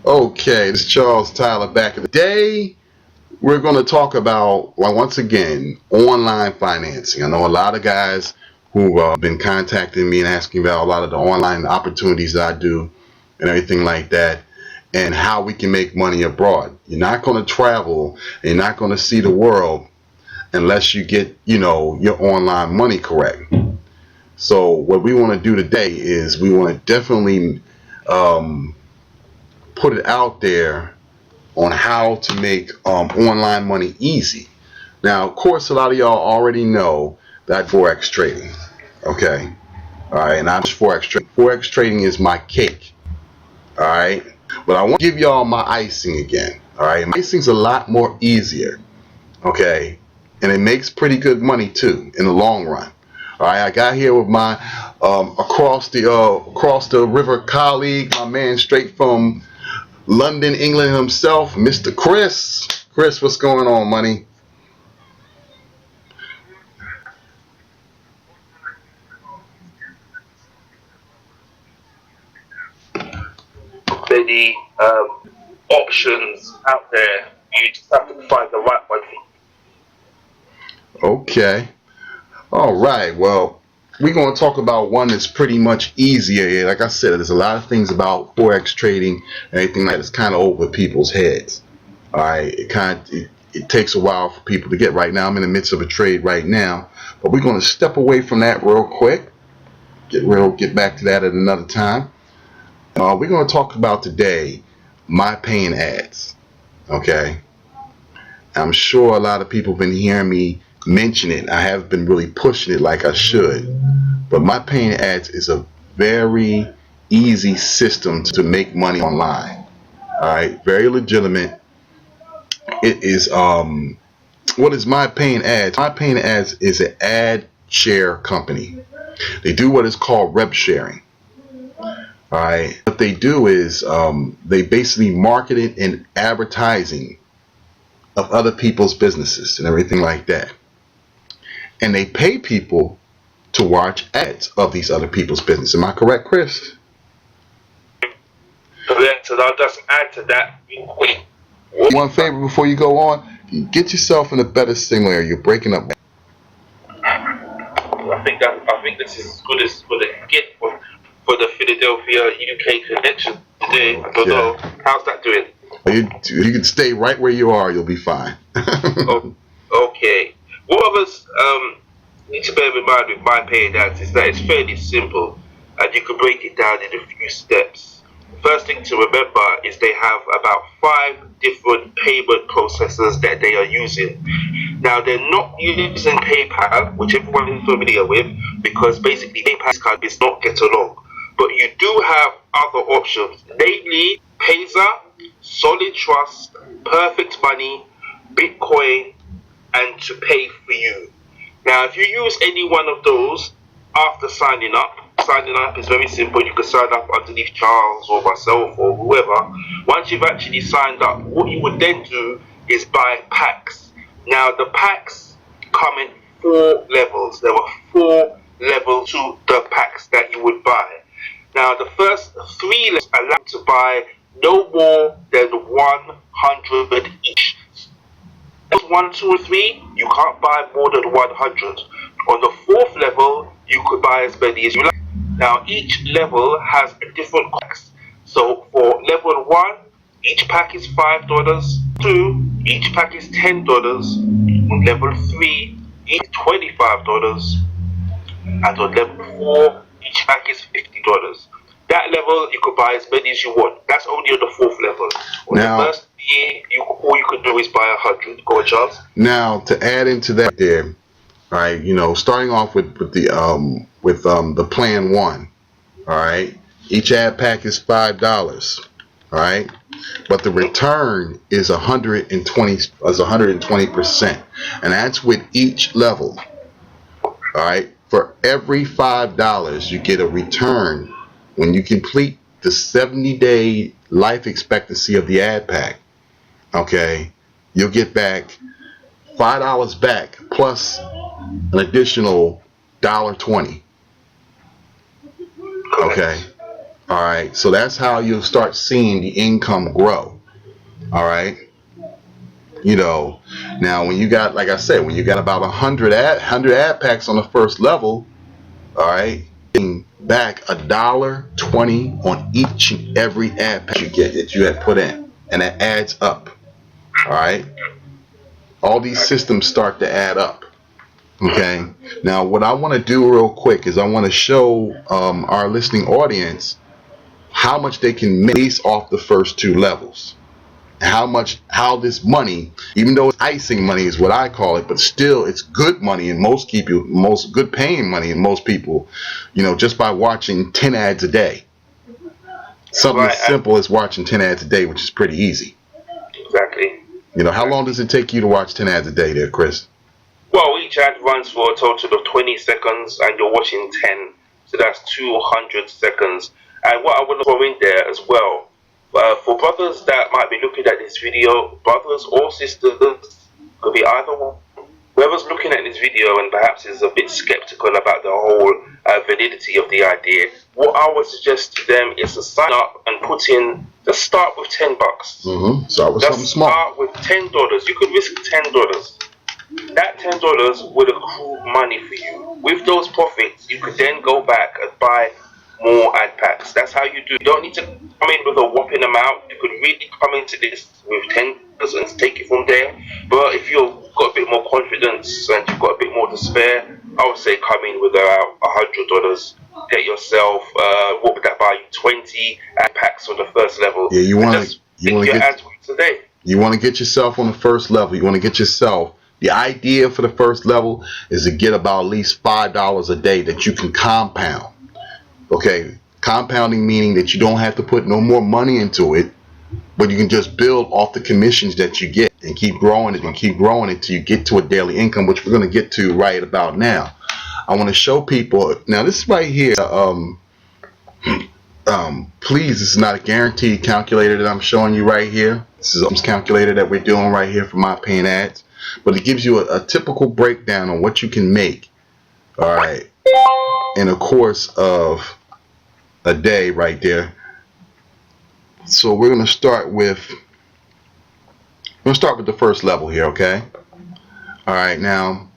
Okay, this is Charles Tyler back in the day. We're going to talk about, well, once again, online financing. I know a lot of guys who have been contacting me and asking about a lot of the online opportunities that I do and everything like that, and how we can make money abroad. You're not going to travel, and you're not going to see the world unless you get, your online money correct. So what we want to do today is we want to definitely um, put it out there on how to make online money easy. Now, of course, a lot of y'all already know that Forex trading. Okay. All right. And I'm just Forex trading. Forex trading is my cake. All right. But I want to give y'all my icing again. All right. My icing's a lot more easier. Okay. And it makes pretty good money too in the long run. All right. I got here with my across the river colleague, my man straight from London, England himself, Mr. Chris. Chris, what's going on, money? Many options out there. You just have to find the right one. Okay. All right. Well, we're going to talk about one that's pretty much easier. Like I said, there's a lot of things about Forex trading and anything that is kind of over people's heads. All right. It takes a while for people to get right now. I'm in the midst of a trade right now, but we're going to step away from that real quick. Get back to that at another time. We're going to talk about today my paying ads. Okay. I'm sure a lot of people have been hearing me mention it. I haven't been really pushing it like I should. But my paying ads is a very easy system to make money online. All right, very legitimate. It is what is my paying ads? My paying ads is an ad share company. They do what is called rep sharing. All right, what they do is they basically market it and advertising of other people's businesses and everything like that. And they pay people to watch ads of these other people's business. Am I correct, Chris? Correct, and I'll just add to that. One favor before you go on, get yourself in a better signal area. You're breaking up. I think this is as good as for the get for the Philadelphia UK connection today. I don't Okay. know how's that doing. You can stay right where you are. You'll be fine. Oh, okay. What of us need to bear in mind with my paying ads is that it's fairly simple, and you can break it down in a few steps. First thing to remember is they have about 5 different payment processors that they are using. Now they're not using PayPal, which everyone is familiar with, because basically PayPal's card is not get along. But you do have other options, namely Payza, Solid Trust, Perfect Money, Bitcoin, and to pay for you. Now, if you use any one of those after signing up is very simple. You can sign up underneath Charles or myself or whoever. Once you've actually signed up, what you would then do is buy packs. Now, the packs come in 4 levels. There are 4 levels to the packs that you would buy. Now, the first 3 levels allow you to buy no more than 100 each. 1, 2, or 3, you can't buy more than 100. On the 4th level, you could buy as many as you like. Now, each level has a different cost. So, for level 1, each pack is $5. 2, each pack is $10. On level 3, each $25. And on level 4, each pack is $50. That level, you could buy as many as you want. That's only on the 4th level. On the Now, first year, all you could do is buy 100. Go on, Charles. now to add into that, there, right? Starting off with the plan one. All right, each ad pack is $5. All right, but the return is 120%, and that's with each level. All right, for every $5, you get a return when you complete the 70-day life expectancy of the ad pack. Okay, you'll get back $5 back plus an additional $1.20. Okay. Correct. All right, so that's how you'll start seeing the income grow. All right, you know, now when you got, like I said, when you got about 100 ad packs on the first level, all right, getting back $1.20 on each and every ad pack you get that you had put in, and that adds up. All right, all these systems start to add up. Okay, now what I want to do real quick is I want to show our listening audience how much they can make based off the first two levels. How this money, even though it's icing money is what I call it, but still it's good money in most people, most good paying money in most people, you know, just by watching 10 ads a day. Something as simple as watching 10 ads a day, which is pretty easy. Exactly. You know, how long does it take you to watch 10 ads a day there, Chris? Well, each ad runs for a total of 20 seconds and you're watching 10. So that's 200 seconds. And what I want to throw in there as well, for brothers that might be looking at this video, brothers or sisters, could be either one. Whoever's looking at this video and perhaps is a bit skeptical about the whole validity of the idea, what I would suggest to them is to sign up and put in, just start with $10. Start with something small. Start with $10. You could risk $10. That $10 would accrue money for you. With those profits, you could then go back and buy more ad packs. That's how you do. You don't need to come in with a whopping amount. You could really come into this with $10 and take it from there. But if you've got a bit more confidence and you've got a bit more to spare, I would say come in with about $100. Get yourself, what would that buy you? 20 ad packs on the first level. Yeah, you want to get ads today. You want to get yourself on the first level. You want to get yourself. The idea for the first level is to get about at least $5 a day that you can compound. Okay, compounding meaning that you don't have to put no more money into it, but you can just build off the commissions that you get and keep growing it and keep growing it till you get to a daily income, which we're going to get to right about now. I want to show people now. This right here. Please, this is not a guaranteed calculator that I'm showing you right here. This is a calculator that we're doing right here for my paying ads, but it gives you a typical breakdown on what you can make, all right, in a course of a day right there. So we're going to start with the first level here, okay? All right, now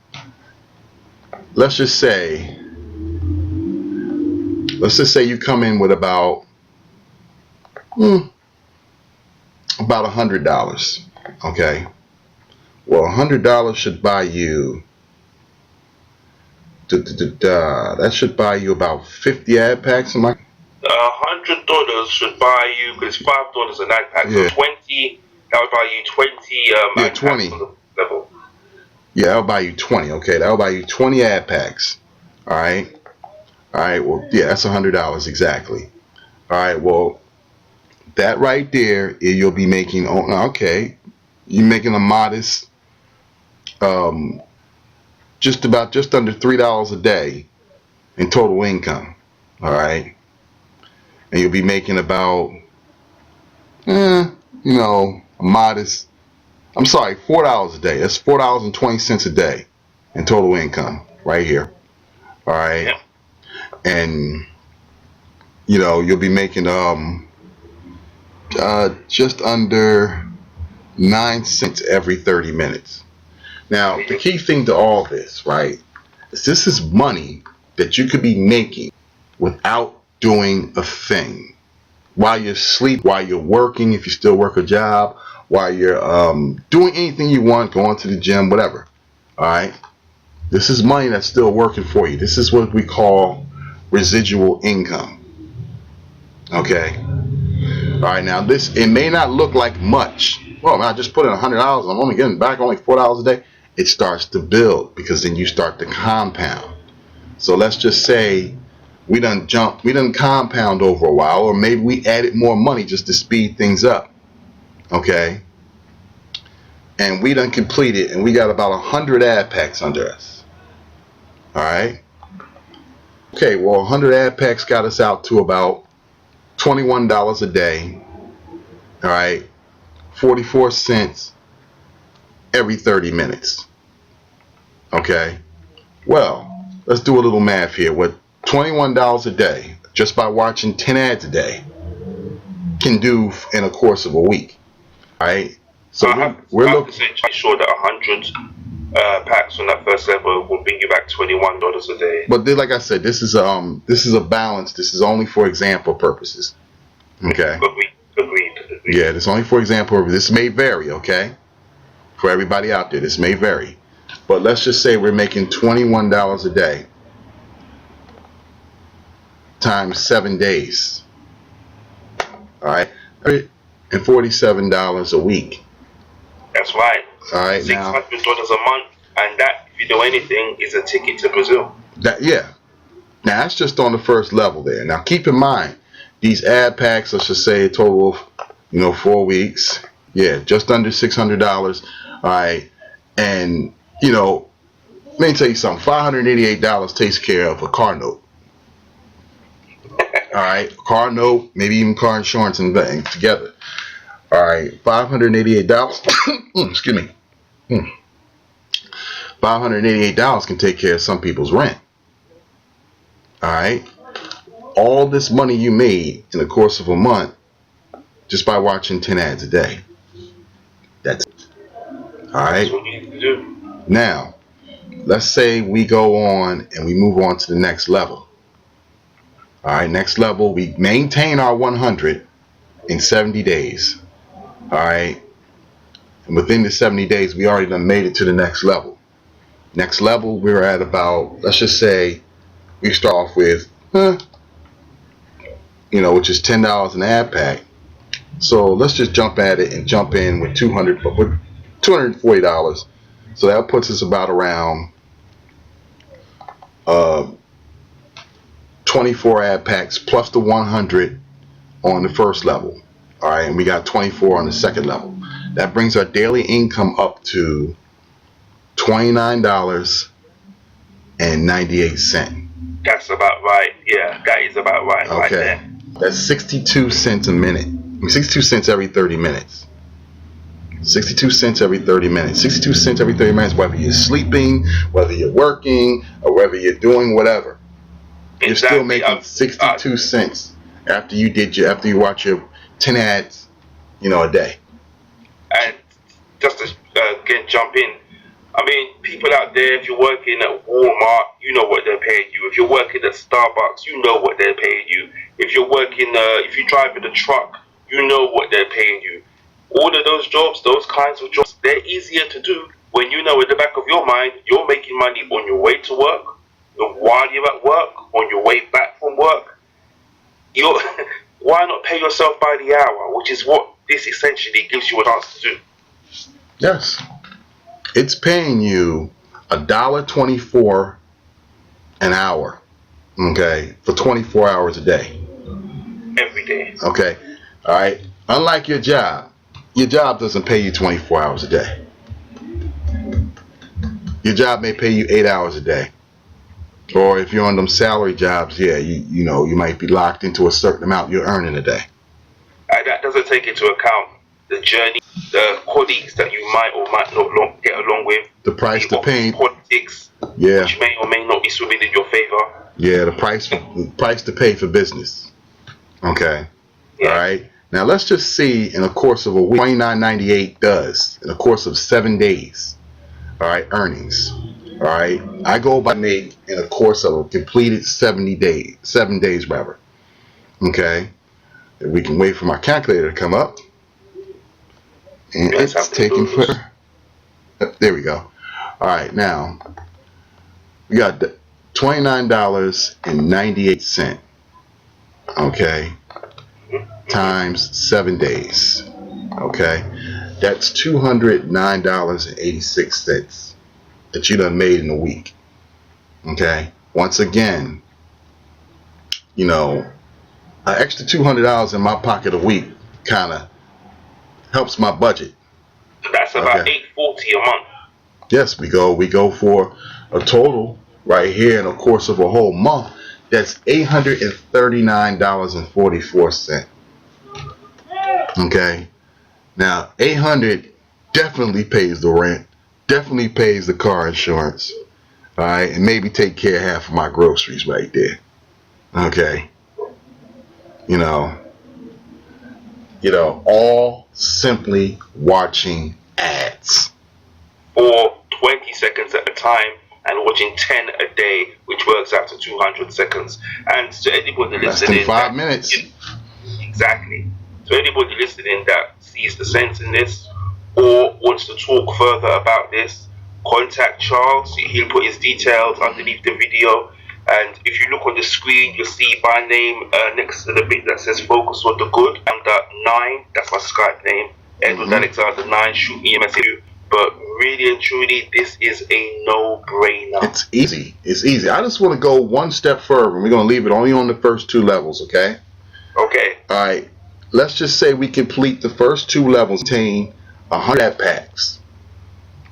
let's just say you come in with about $100, okay? Well, $100 should buy you that should buy you about 50 ad packs. $100 should buy you, because $5 an ad pack. Yeah. So 20, that would buy you 20 ad 20. packs on the level. Yeah, that'll buy you 20. Okay, that'll buy you 20 ad packs. All right. All right. Well, yeah, that's $100 exactly. All right. Well, that right there, you'll be making. Okay, you're making a modest, just under $3 a day in total income. All right, and you'll be making about, a modest. I'm sorry, $4 a day. That's $4.20 a day in total income right here. All right, Yeah. And you'll be making just under 9 cents every 30 minutes. Now, the key thing to all this, right, is this is money that you could be making without doing a thing. While you're asleep, while you're working, if you still work a job, while you're doing anything you want, going to the gym, whatever. All right, this is money that's still working for you. This is what we call residual income. Okay. All right. Now it may not look like much. Well, I just put in $100. I'm only getting back only $4 a day. It starts to build, because then you start to compound. So let's just say we done compound over a while, or maybe we added more money just to speed things up. Okay. And we done completed, and we got about 100 ad packs under us. All right. Okay, well, 100 ad packs got us out to about $21 a day. All right, 44 cents every 30 minutes. Okay, well, let's do a little math here. With $21 a day, just by watching 10 ads a day can do in a course of a week. All right. So we're looking. Sure that 100 packs on that first level will bring you back $21 a day. But then, like I said, this is a balance. This is only for example purposes. Okay. Agreed. Yeah, this is only for example. This may vary. Okay. For everybody out there, this may vary. But let's just say we're making $21 a day times 7 days. All right. And $47 a week. That's right. All right. $600 a month, and that, if you know anything, is a ticket to Brazil. Yeah. Now that's just on the first level there. Now keep in mind, these ad packs, let's just say a total of 4 weeks. Yeah, just under $600. All right. And let me tell you something. $588 takes care of a car note. All right, car note, maybe even car insurance and together. All right, $588. Excuse me. $588 can take care of some people's rent. All right, all this money you made in the course of a month just by watching 10 ads a day. That's it. All right. That's what you need to do. Now, let's say we go on and we move on to the next level. All right, next level, we maintain our 100 in 70 days. All right, and within the 70 days, we already done made it to the next level. Next level, we're at about, let's just say, we start off with, which is $10 an ad pack. So let's just jump at it and jump in with $240. So that puts us about around 24 ad packs plus the 100 on the first level. All right, and we got 24 on the second level. That brings our daily income up to $29.98. That's about right. Yeah, that is about right. Okay, right there. That's 62 cents a minute. 62 cents every 30 minutes. 62 cents every 30 minutes. 62 cents every 30 minutes, whether you're sleeping, whether you're working, or whether you're doing whatever. You're still making 62 cents after you watch your 10 ads, a day. And just to jump in, I mean, people out there, if you're working at Walmart, you know what they're paying you. If you're working at Starbucks, you know what they're paying you. If you're working, if you're driving a truck, you know what they're paying you. All of those jobs, those kinds of jobs, they're easier to do when you know in the back of your mind you're making money on your way to work, while you're at work, on your way back from work. Why not pay yourself by the hour, which is what this essentially gives you a chance to do. Yes. It's paying you $1.24 an hour, okay, for 24 hours a day. Every day. Okay. All right. Unlike your job doesn't pay you 24 hours a day. Your job may pay you 8 hours a day. Or if you're on them salary jobs, yeah, you might be locked into a certain amount you're earning a day. And that doesn't take into account the journey, the colleagues that you might or might not get along with, the price to pay, politics, yeah, which may or may not be swimming in your favor. Yeah, the price to pay for business. Okay, yeah. All right. Now let's just see in a course of a week, $29.98 does in a course of 7 days. All right, earnings. All right, I go by make in a course of a completed 7 days rather. Okay, if we can wait for my calculator to come up, and it's taking forever. There we go. All right, now we got $29.98. Okay, times 7 days. Okay, that's $209.86 that you done made in a week. Okay, once again, an extra $200 in my pocket a week kind of helps my budget. That's about $840 a month. Yes, we go for a total right here in the course of a whole month. That's $839.44. Okay, now $800 definitely pays the rent, definitely pays the car insurance. All right, and maybe take care of half of my groceries right there. Okay, You know, all simply watching ads. For 20 seconds at a time and watching 10 a day, which works out to 200 seconds. And to anybody Less than listening, 5 minutes. exactly. To anybody listening that sees the sense in this or wants to talk further about this, contact Charles. He'll put his details underneath the video. And if you look on the screen, you'll see my name next to the bit that says Focus on the Good. And that 9, that's my Skype name. Edward Alexander 9, shoot me a message. But really and truly, this is a no-brainer. It's easy. It's easy. I just want to go one step further. We're going to leave it only on the first 2 levels, okay? Okay. All right. Let's just say we complete the first 2 levels, contain 100 packs.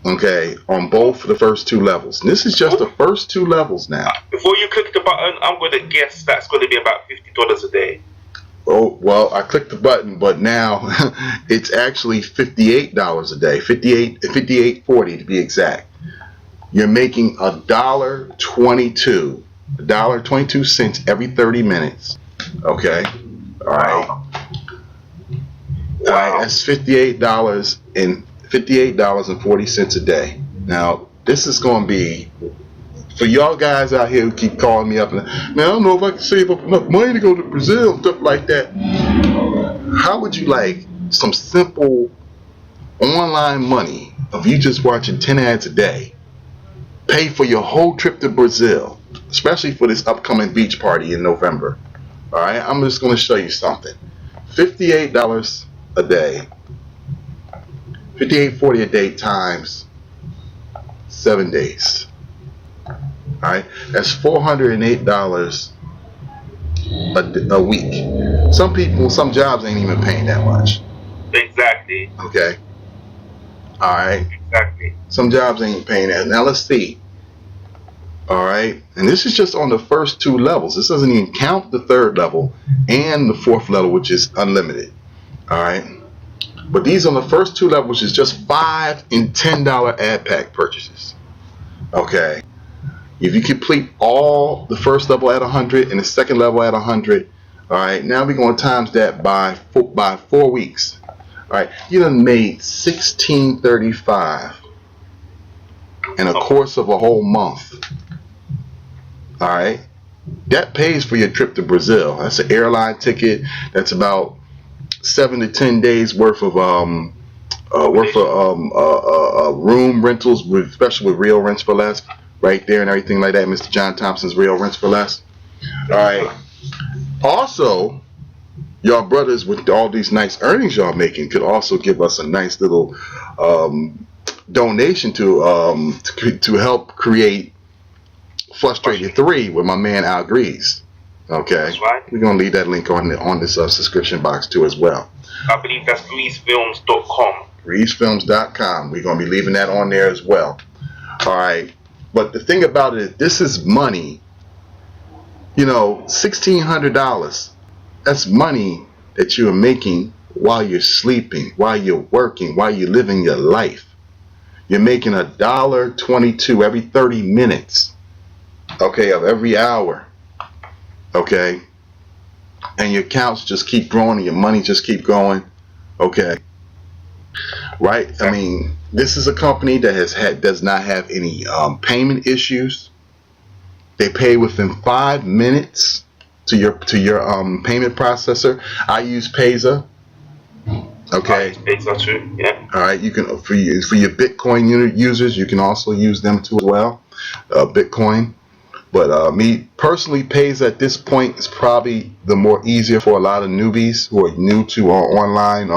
Okay, on both the first 2 levels. And this is just the first 2 levels now. Before you click the button, I'm going to guess that's going to be about $50 a day. Oh, well, I clicked the button, but now it's actually $58 a day. $58.40 to be exact. You're making $1.22 every 30 minutes. Okay? All right. Wow. All right, that's $58.40 a day. Now, this is going to be for y'all guys out here who keep calling me up and, man, I don't know if I can save up enough money to go to Brazil, stuff like that. How would you like some simple online money of you just watching 10 ads a day pay for your whole trip to Brazil, especially for this upcoming beach party in November? All right, I'm just going to show you something. $58 a day, $58.40 a day times 7 days. All right, that's $408 a week. Some jobs ain't even paying that much. Exactly. Okay. All right. Exactly. Some jobs ain't paying that. Now let's see. All right, and this is just on the first 2 levels. This doesn't even count the 3rd level and the 4th level, which is unlimited. All right, but these on the first 2 levels is just $5 and $10 ad pack purchases. Okay. If you complete all the first level at 100 and the second level at 100, all right, now we're going to times that by 4 weeks. All right, you done made $16.35 in a course of a whole month. All right, that pays for your trip to Brazil. That's an airline ticket. That's about 7 to 10 days worth of room rentals, especially with Real Rents for Less. Right there and everything like that. Mr. John Thompson's Real Rents for Less. All right. Also, y'all brothers with all these nice earnings y'all making could also give us a nice little donation to help create Frustrated 3 with my man Al Grease. Okay. That's right. We're gonna leave that link on this subscription box too as well. I believe that's greasefilms.com. Greasefilms.com. We're gonna be leaving that on there as well. All right. But the thing about it is, this is money. $1,600. That's money that you are making while you're sleeping, while you're working, while you're living your life. You're making $1.22 every 30 minutes. Okay, of every hour. Okay. And your accounts just keep growing and your money just keep going. Okay. Right? I mean, this is a company that does not have any payment issues. They pay within 5 minutes to your payment processor. I use Payza. Okay. I use Payza too. Yeah. All right. You can for your Bitcoin users, you can also use them too as well. Bitcoin. But me personally, Payza at this point is probably the more easier for a lot of newbies who are new to online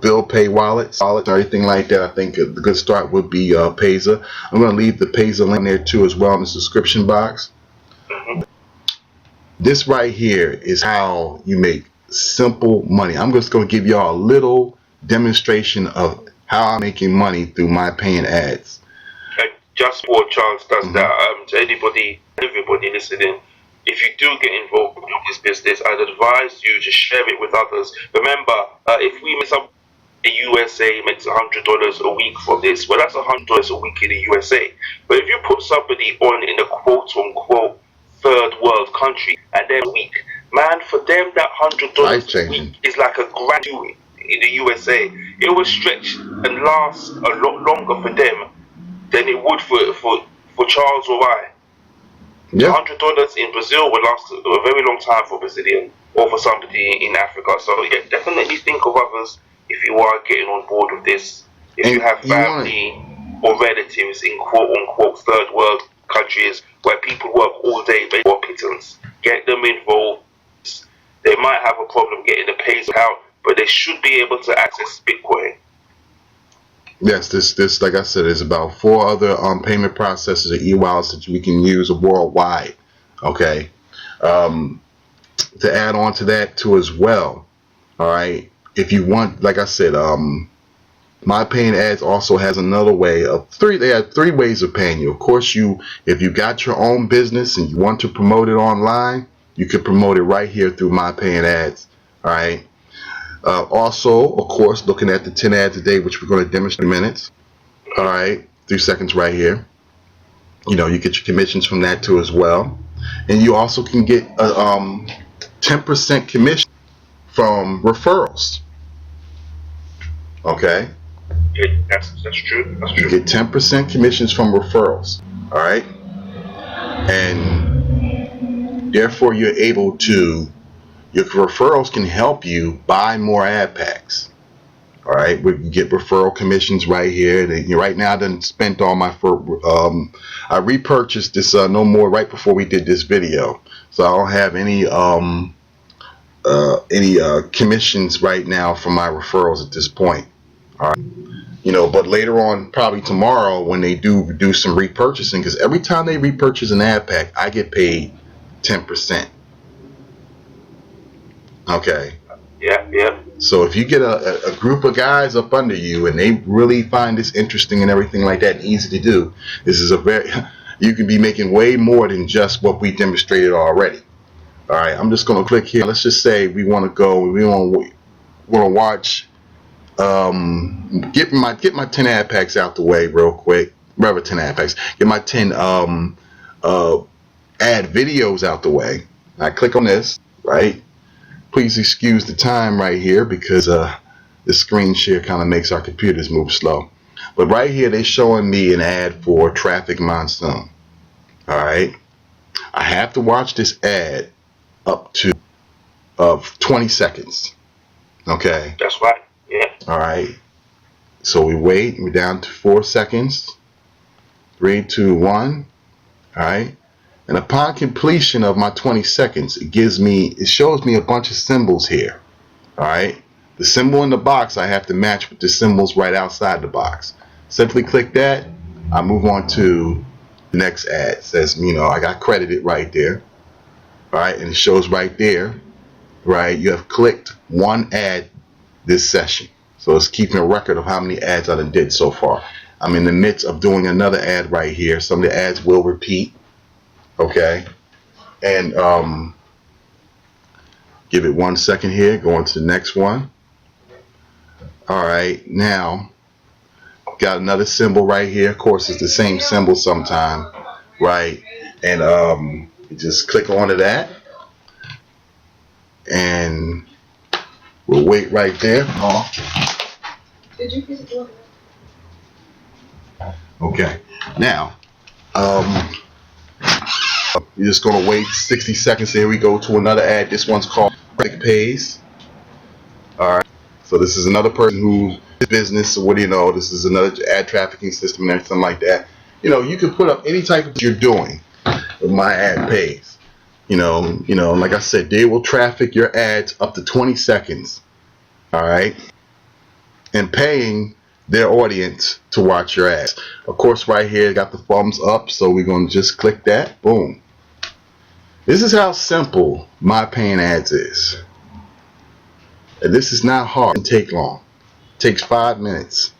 bill pay wallets or anything like that. I think a good start would be Payza. I'm going to leave the Payza link there too as well in the description box. This right here is how you make simple money. I'm just going to give y'all a little demonstration of how I'm making money through my paying ads. Just before Charles does that, to everybody listening, if you do get involved with this business, I'd advise you to share it with others. Remember, if we miss up, the USA makes $100 a week for this. Well, that's $100 a week in the USA. But if you put somebody on in a quote-unquote third world country, and they're weak. Man, for them that Life $100 a changing. week is like a grand in the USA. It will stretch and last a lot longer for them than it would for Charles or I. Yeah. $100 in Brazil would last a very long time for a Brazilian or for somebody in Africa. So yeah, definitely think of others if you are getting on board with this. If you And have you want family or relatives in quote unquote third world countries where people work all day for pittance, get them involved. They might have a problem getting the pays out, but they should be able to access Bitcoin. yes, this like I said is about 4 other payment processors or e-wallets that we can use worldwide. Okay. Um, to add on to that too as well. All right. If you want, like I said, My Paying Ads also has another way of they have 3 ways of paying you. Of course, if you got your own business and you want to promote it online, you can promote it right here through My Paying Ads. All right. Also, of course, looking at the 10 ads a day, which we're going to demonstrate in minutes. All right, 3 seconds right here. You get your commissions from that too as well, and you also can get a 10% commission from referrals. Okay. Yeah, that's true. That's You true. get 10% commissions from referrals. All right, and therefore you're able to. Your referrals can help you buy more ad packs. All right, we can get referral commissions right here. Right now, I done spent all my I repurchased this no more right before we did this video, so I don't have any commissions right now from my referrals at this point. All right, but later on, probably tomorrow, when they do some repurchasing, because every time they repurchase an ad pack, I get paid 10%. Okay. Yeah, yeah. So if you get a group of guys up under you and they really find this interesting and everything like that and easy to do, this is you can be making way more than just what we demonstrated already. All right, I'm just going to click here. Let's just say we want to watch, get my 10 ad packs out the way real quick. Rather 10 ad packs. Get my 10 ad videos out the way. I click on this, right? Please excuse the time right here because the screen share kind of makes our computers move slow. But right here they're showing me an ad for Traffic Monsoon. All right, I have to watch this ad up to 20 seconds. Okay. That's right. Yeah. All right. So we wait. We're down to 4 seconds. 3, 2, 1. All right. And upon completion of my 20 seconds, it shows me a bunch of symbols here. All right. The symbol in the box I have to match with the symbols right outside the box. Simply click that. I move on to the next ad. It says, I got credited right there. All right. And it shows right there, right, you have clicked 1 ad this session. So it's keeping a record of how many ads I done did so far. I'm in the midst of doing another ad right here. Some of the ads will repeat. Okay. And give it 1 second here. Go on to the next one. All right. Now, got another symbol right here. Of course, it's the same symbol sometime. Right. And you just click onto that. And we'll wait right there. Did you get it? Okay. Now, you're just going to wait 60 seconds. Here we go to another ad. This one's called Quick Pays. All right. So this is another person who's business. So what do you know? This is another ad trafficking system and everything like that. You can put up any type of you're doing with My Ad Pays. Like I said, they will traffic your ads up to 20 seconds. All right. And paying their audience to watch your ads. Of course, right here, got the thumbs up. So we're going to just click that. Boom. This is how simple My Paying Ads is. And this is not hard. It doesn't take long. It takes 5 minutes.